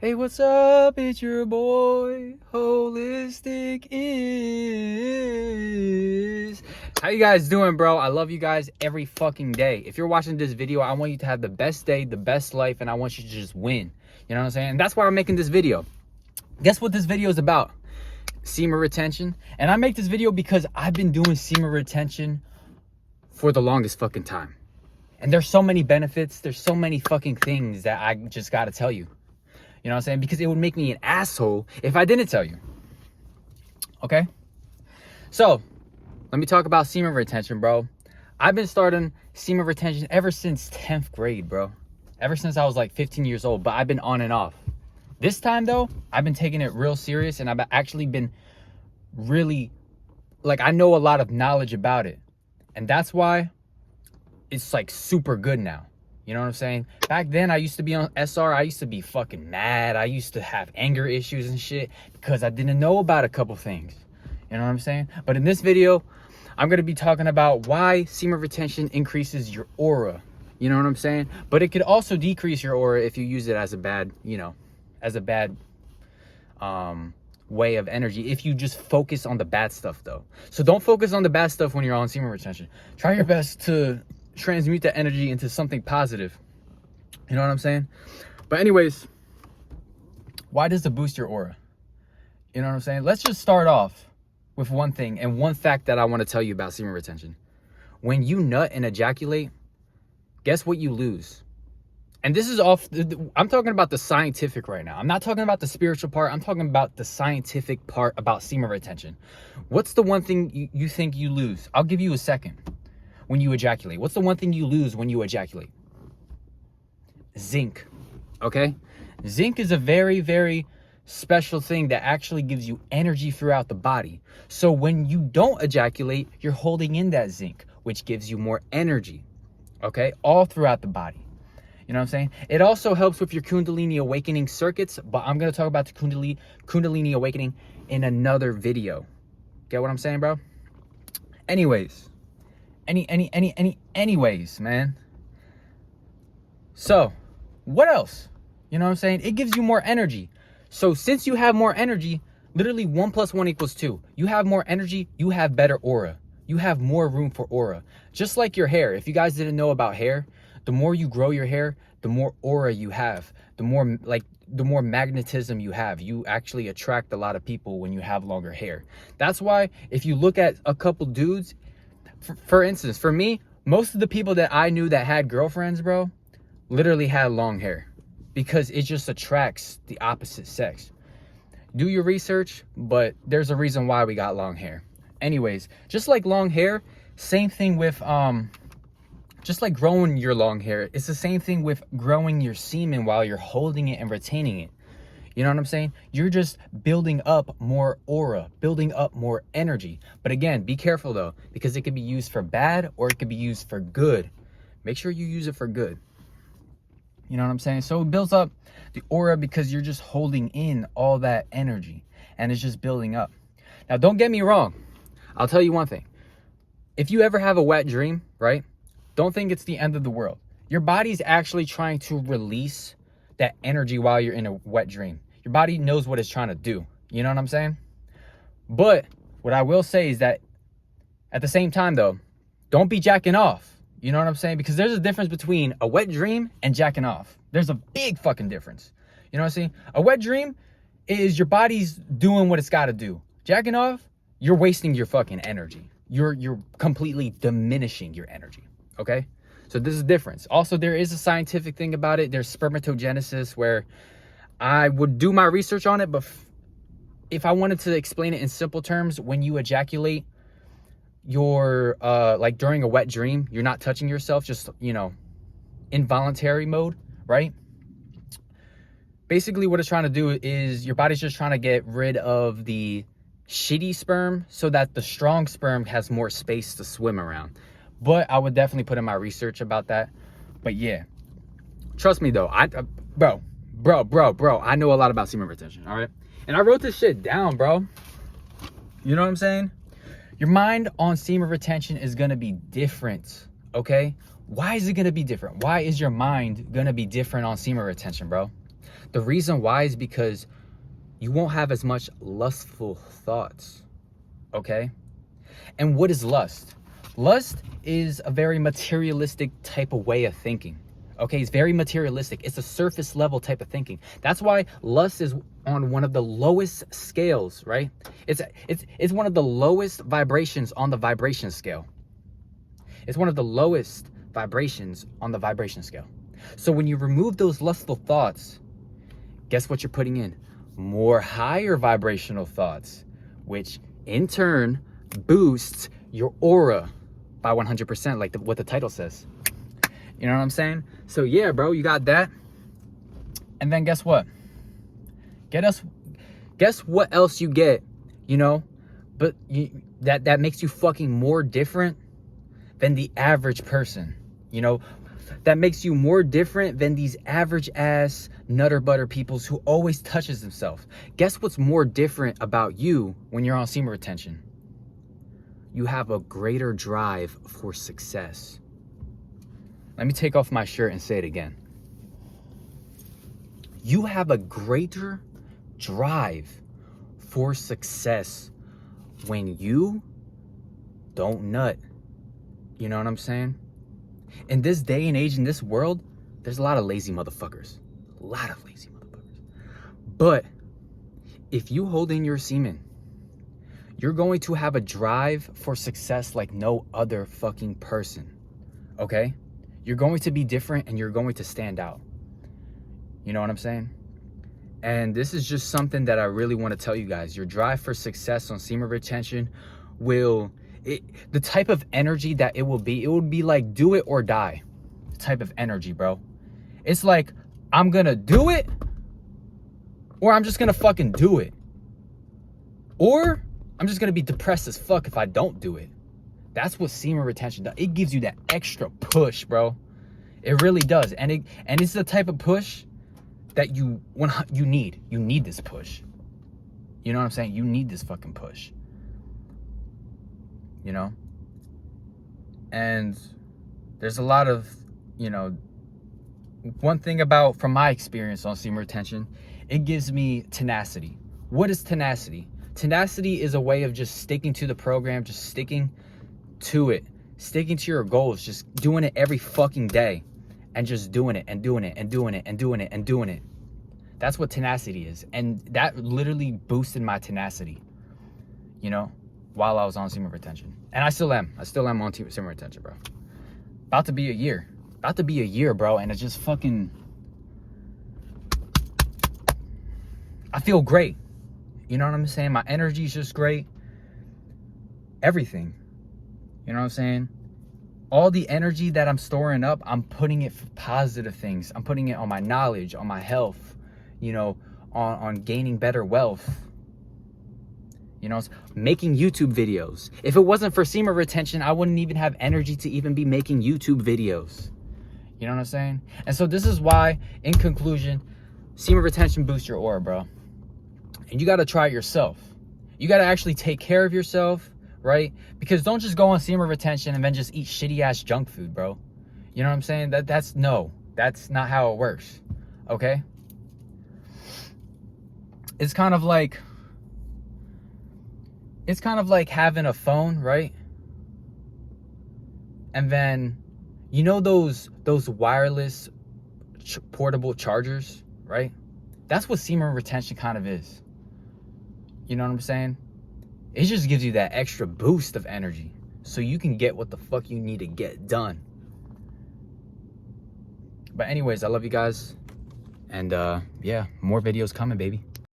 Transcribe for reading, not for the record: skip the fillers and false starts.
Hey, what's up? It's your boy, Holistic is. How you guys doing, bro? I love you guys every fucking day. If you're watching this video, I want you to have the best day, the best life, and I want you to just win. You know what I'm saying? And that's why I'm making this video. Guess what this video is about? Semen retention. And I make this video because I've been doing semen retention for the longest fucking time. And there's so many benefits. There's so many fucking things that I just gotta tell you. You know what I'm saying? Because it would make me an asshole if I didn't tell you. Okay? So, let me talk about semen retention, bro. I've been starting semen retention ever since 10th grade, bro. Ever since I was like 15 years old, but I've been on and off. This time, though, I've been taking it real serious, and I've actually been really, I know a lot of knowledge about it. And that's why it's, super good now. You know what I'm saying? Back then, I used to be on SR. I used to be fucking mad. I used to have anger issues and shit because I didn't know about a couple things. You know what I'm saying? But in this video, I'm going to be talking about why semen retention increases your aura. You know what I'm saying? But it could also decrease your aura if you use it as a bad, way of energy. If you just focus on the bad stuff, though. So don't focus on the bad stuff when you're on semen retention. Try your best to transmute that energy into something positive. You know what I'm saying? But anyways, why does it boost your aura? You know what I'm saying? Let's just start off with one thing and one fact that I want to tell you about semen retention. When you nut and ejaculate, guess what you lose? And this is I'm talking about the scientific right now. I'm not talking about the spiritual part. I'm talking about the scientific part about semen retention. What's the one thing you think you lose? I'll give you a second. When you ejaculate, what's the one thing you lose when you ejaculate? Zinc. Okay? Zinc is a very, very special thing that actually gives you energy throughout the body. So when you don't ejaculate, you're holding in that zinc, which gives you more energy. Okay? All throughout the body. You know what I'm saying? It also helps with your Kundalini awakening circuits, but I'm going to talk about the Kundalini awakening in another video. Get what I'm saying, bro? Anyways, man. So, what else? You know what I'm saying? It gives you more energy. So, since you have more energy, literally 1 + 1 = 2. You have more energy, you have better aura. You have more room for aura. Just like your hair. If you guys didn't know about hair, the more you grow your hair, the more aura you have. The more magnetism you have. You actually attract a lot of people when you have longer hair. That's why if you look at a couple dudes, for instance, for me, most of the people that I knew that had girlfriends, bro, literally had long hair because it just attracts the opposite sex. Do your research, but there's a reason why we got long hair. Anyways, just like long hair, same thing with, just like growing your long hair, it's the same thing with growing your semen while you're holding it and retaining it. You know what I'm saying? You're just building up more aura, building up more energy. But again, be careful though, because it could be used for bad or it could be used for good. Make sure you use it for good. You know what I'm saying? So it builds up the aura because you're just holding in all that energy and it's just building up. Now, don't get me wrong. I'll tell you one thing. If you ever have a wet dream, right? Don't think it's the end of the world. Your body's actually trying to release that energy while you're in a wet dream. Your body knows what it's trying to do. You know what I'm saying? But what I will say is that at the same time, though, don't be jacking off. You know what I'm saying? Because there's a difference between a wet dream and jacking off. There's a big fucking difference. You know what I'm saying? A wet dream is your body's doing what it's got to do. Jacking off, you're wasting your fucking energy. You're completely diminishing your energy. Okay? So this is the difference. Also, there is a scientific thing about it. There's spermatogenesis, where I would do my research on it, but if I wanted to explain it in simple terms, when you ejaculate, you're during a wet dream, you're not touching yourself, just, involuntary mode, right? Basically what it's trying to do is your body's just trying to get rid of the shitty sperm so that the strong sperm has more space to swim around. But I would definitely put in my research about that. But yeah, trust me though, bro, I know a lot about semen retention, all right? And I wrote this shit down, bro. You know what I'm saying? Your mind on semen retention is going to be different, okay? Why is it going to be different? Why is your mind going to be different on semen retention, bro? The reason why is because you won't have as much lustful thoughts, okay? And what is lust? Lust is a very materialistic type of way of thinking, okay? It's very materialistic. It's a surface level type of thinking. That's why lust is on one of the lowest scales, right? It's one of the lowest vibrations on the vibration scale. It's one of the lowest vibrations on the vibration scale. So when you remove those lustful thoughts, guess what you're putting in? More higher vibrational thoughts, which in turn boosts your aura by 100%, like what the title says. You know what I'm saying? So yeah, bro, you got that. And then guess what? Guess what else you get, you know? But that makes you fucking more different than the average person, you know? That makes you more different than these average ass nutter butter peoples who always touches themselves. Guess what's more different about you when you're on semen retention? You have a greater drive for success. Let me take off my shirt and say it again. You have a greater drive for success when you don't nut. You know what I'm saying? In this day and age, in this world, there's a lot of lazy motherfuckers. A lot of lazy motherfuckers. But if you hold in your semen, you're going to have a drive for success like no other fucking person. Okay? You're going to be different and you're going to stand out. You know what I'm saying? And this is just something that I really want to tell you guys. Your drive for success on semen retention will... the type of energy that it will be like do it or die type of energy, bro. It's like, I'm gonna do it, or I'm just gonna fucking do it, or I'm just gonna be depressed as fuck if I don't do it. That's what semen retention does. It gives you that extra push, bro. It really does. And it's the type of push that you need. You need this push. You know what I'm saying? You need this fucking push. You know? And there's a lot of, you know, one thing about, from my experience on semen retention, it gives me tenacity. What is tenacity? Tenacity is a way of just sticking to the program, just sticking to it, sticking to your goals, just doing it every fucking day, and just doing it and doing it and doing it and doing it and doing it. That's what tenacity is. And that literally boosted my tenacity, you know, while I was on semen retention. And I still am on semen retention, bro. About to be a year, bro. And it's just fucking, I feel great. You know what I'm saying? My energy's just great. Everything. You know what I'm saying? All the energy that I'm storing up, I'm putting it for positive things. I'm putting it on my knowledge, on my health, you know, on gaining better wealth. You know, making YouTube videos. If it wasn't for semen retention, I wouldn't even have energy to even be making YouTube videos. You know what I'm saying? And so this is why, in conclusion, semen retention boosts your aura, bro. And you got to try it yourself. You got to actually take care of yourself, right? Because don't just go on semen retention and then just eat shitty ass junk food, bro. You know what I'm saying? That's not how it works. Okay? It's kind of like having a phone, right? And then, you know those wireless portable chargers, right? That's what semen retention kind of is. You know what I'm saying? It just gives you that extra boost of energy so you can get what the fuck you need to get done. But anyways, I love you guys. And yeah, more videos coming, baby.